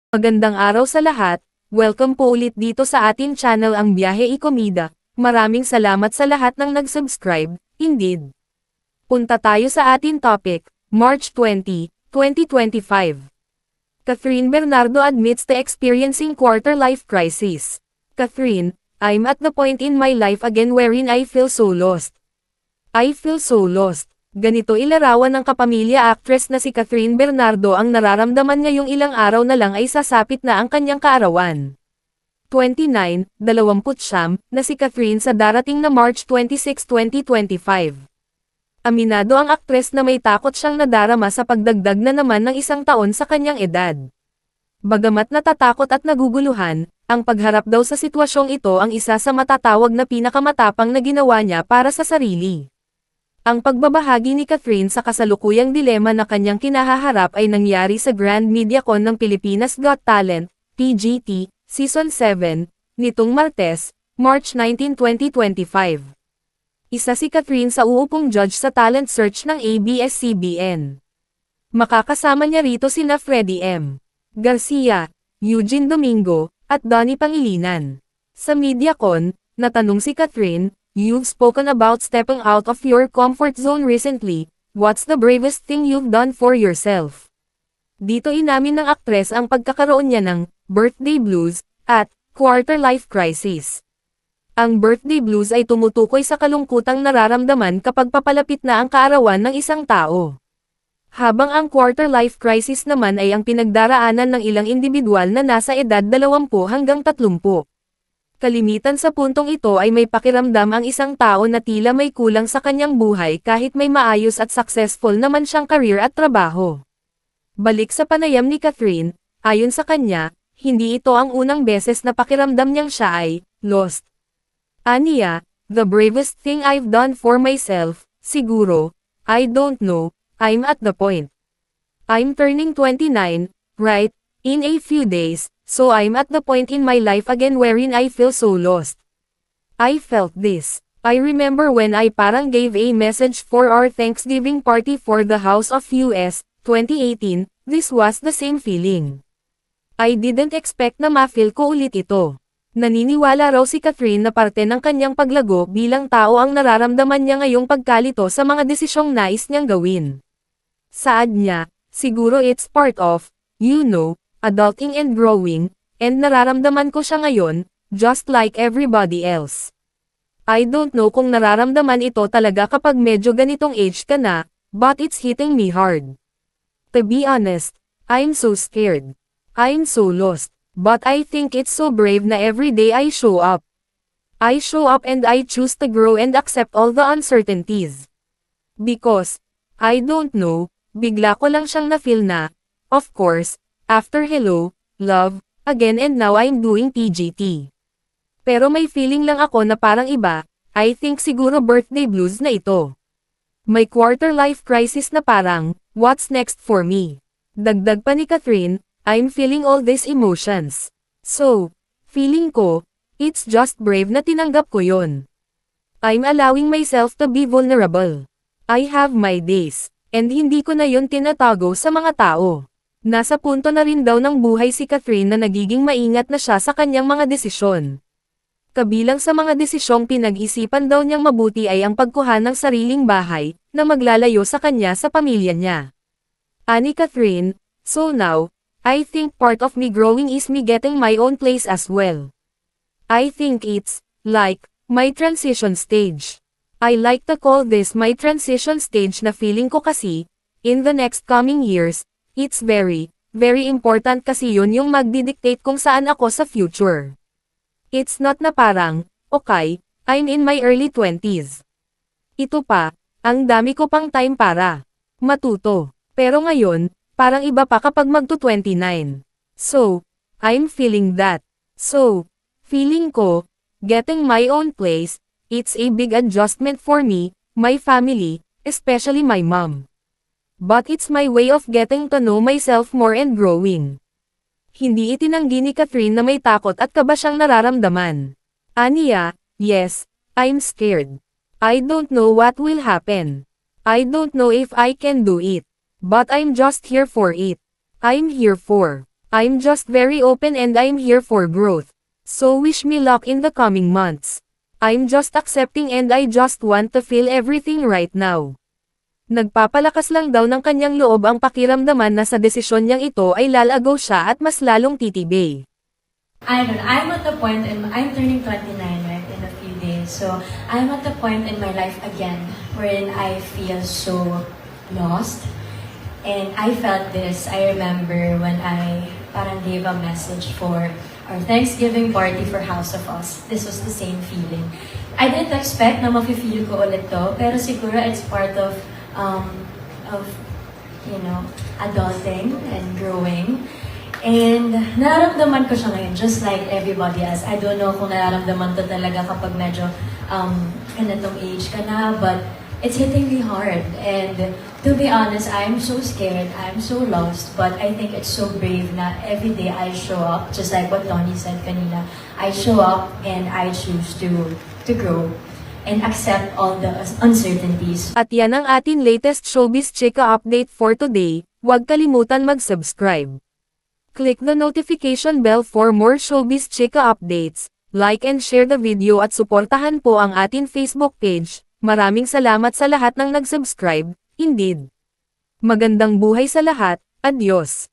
Magandang araw sa lahat, welcome po ulit dito sa ating channel ang Biyahe y Komida. Maraming salamat sa lahat ng nag-subscribe, indeed. Punta tayo sa ating topic, March 20, 2025. Catherine Bernardo admits to experiencing quarter-life crisis. Catherine, I'm at the point in my life again wherein I feel so lost. I feel so lost. Ganito ilarawan ng kapamilya actress na si Catherine Bernardo ang nararamdaman ngayong ilang araw na lang ay sasapit na ang kanyang kaarawan. 29, 29, na si Catherine sa darating na March 26, 2025. Aminado ang aktres na may takot siyang nadarama sa pagdagdag na naman ng isang taon sa kanyang edad. Bagamat natatakot at naguguluhan, ang pagharap daw sa sitwasyong ito ang isa sa matatawag na pinakamatapang na ginawa niya para sa sarili. Ang pagbabahagi ni Catherine sa kasalukuyang dilema na kanyang kinahaharap ay nangyari sa Grand Mediacon ng Pilipinas Got Talent, PGT, Season 7, nitong Martes, March 19, 2025. Isa si Catherine sa uupong judge sa talent search ng ABS-CBN. Makakasama niya rito sina Freddie M. Garcia, Eugene Domingo, at Donnie Pangilinan. Sa Mediacon, natanong si Catherine, "You've spoken about stepping out of your comfort zone recently, what's the bravest thing you've done for yourself?" Dito inamin ng aktres ang pagkakaroon niya ng birthday blues at quarter-life crisis. Ang birthday blues ay tumutukoy sa kalungkutang nararamdaman kapag papalapit na ang kaarawan ng isang tao. Habang ang quarter-life crisis naman ay ang pinagdaraanan ng ilang individual na nasa edad 20 hanggang 30. Kalimitan sa puntong ito ay may pakiramdam ang isang tao na tila may kulang sa kanyang buhay kahit may maayos at successful naman siyang career at trabaho. Balik sa panayam ni Catherine, ayon sa kanya, hindi ito ang unang beses na pakiramdam niyang siya ay lost. Aniya, "The bravest thing I've done for myself, siguro, I don't know, I'm at the point. I'm turning 29, right, in a few days. So I'm at the point in my life again wherein I feel so lost. I felt this. I remember when I parang gave a message for our Thanksgiving party for the House of US, 2018, this was the same feeling. I didn't expect na ma-feel ko ulit ito." Naniniwala raw si Catherine na parte ng kanyang paglago bilang tao ang nararamdaman niya ngayong pagkalito sa mga desisyong nais niyang gawin. Saad niya, "Siguro it's part of, adulting and growing, and nararamdaman ko siya ngayon, just like everybody else. I don't know kung nararamdaman ito talaga kapag medyo ganitong age ka na, but it's hitting me hard. To be honest, I'm so scared. I'm so lost, but I think it's so brave na every day I show up. I show up and I choose to grow and accept all the uncertainties. Because, I don't know, bigla ko lang siyang na-feel na, of course, after Hello, Love, Again and now I'm doing PGT. Pero may feeling lang ako na parang iba, I think siguro birthday blues na ito. May quarter-life crisis na parang, what's next for me?" Dagdag pa ni Catherine, "I'm feeling all these emotions. So, feeling ko, it's just brave na tinanggap ko yon. I'm allowing myself to be vulnerable. I have my days, and hindi ko na yon tinatago sa mga tao." Nasa punto na rin daw ng buhay si Catherine na nagiging maingat na siya sa kanyang mga desisyon. Kabilang sa mga desisyong pinag-isipan daw niyang mabuti ay ang pagkuha ng sariling bahay, na maglalayo sa kanya sa pamilya niya. Ani Catherine, "So now, I think part of me growing is me getting my own place as well. I think it's, like, my transition stage. I like to call this my transition stage na feeling ko kasi, in the next coming years, it's very, very important kasi yun yung magdidictate kung saan ako sa future. It's not na parang, okay, I'm in my early 20s. Ito pa, ang dami ko pang time para matuto. Pero ngayon, parang iba pa kapag magto-29. So, I'm feeling that. So, feeling ko, getting my own place, it's a big adjustment for me, my family, especially my mom. But it's my way of getting to know myself more and growing." Hindi itinanggi ni Catherine na may takot at kaba siyang nararamdaman. Aniya, "Yes, I'm scared. I don't know what will happen. I don't know if I can do it. But I'm just here for it. I'm here for I'm just very open and I'm here for growth. So wish me luck in the coming months. I'm just accepting and I just want to feel everything right now. Nagpapalakas lang daw ng kanyang loob ang pakiramdaman na sa desisyon niyang ito ay lalago siya at mas lalong titibay. I don't know, I'm at the point, I'm turning 29 right in a few days, so I'm at the point in my life again wherein I feel so lost. And I felt this, I remember when I parang gave a message for our Thanksgiving party for House of Us. This was the same feeling. I didn't expect na mafe-feel ko ulit to, pero siguro it's part of you know, adulting and growing. And nararamdaman ko siya ngayon, just like everybody else. I don't know kung nararamdaman to talaga kapag medyo ganitong age ka na, but it's hitting me hard. And to be honest, I'm so scared, I'm so lost, but I think it's so brave na every day I show up, just like what Tony said kanina. I show up and I choose to grow and accept all the uncertainties. At yan ang atin latest showbiz chika update for today. Huwag kalimutan mag-subscribe. Click the notification bell for more showbiz chika updates. Like and share the video at suportahan po ang atin Facebook page. Maraming salamat sa lahat ng nag-subscribe. Indeed. Magandang buhay sa lahat. Adios.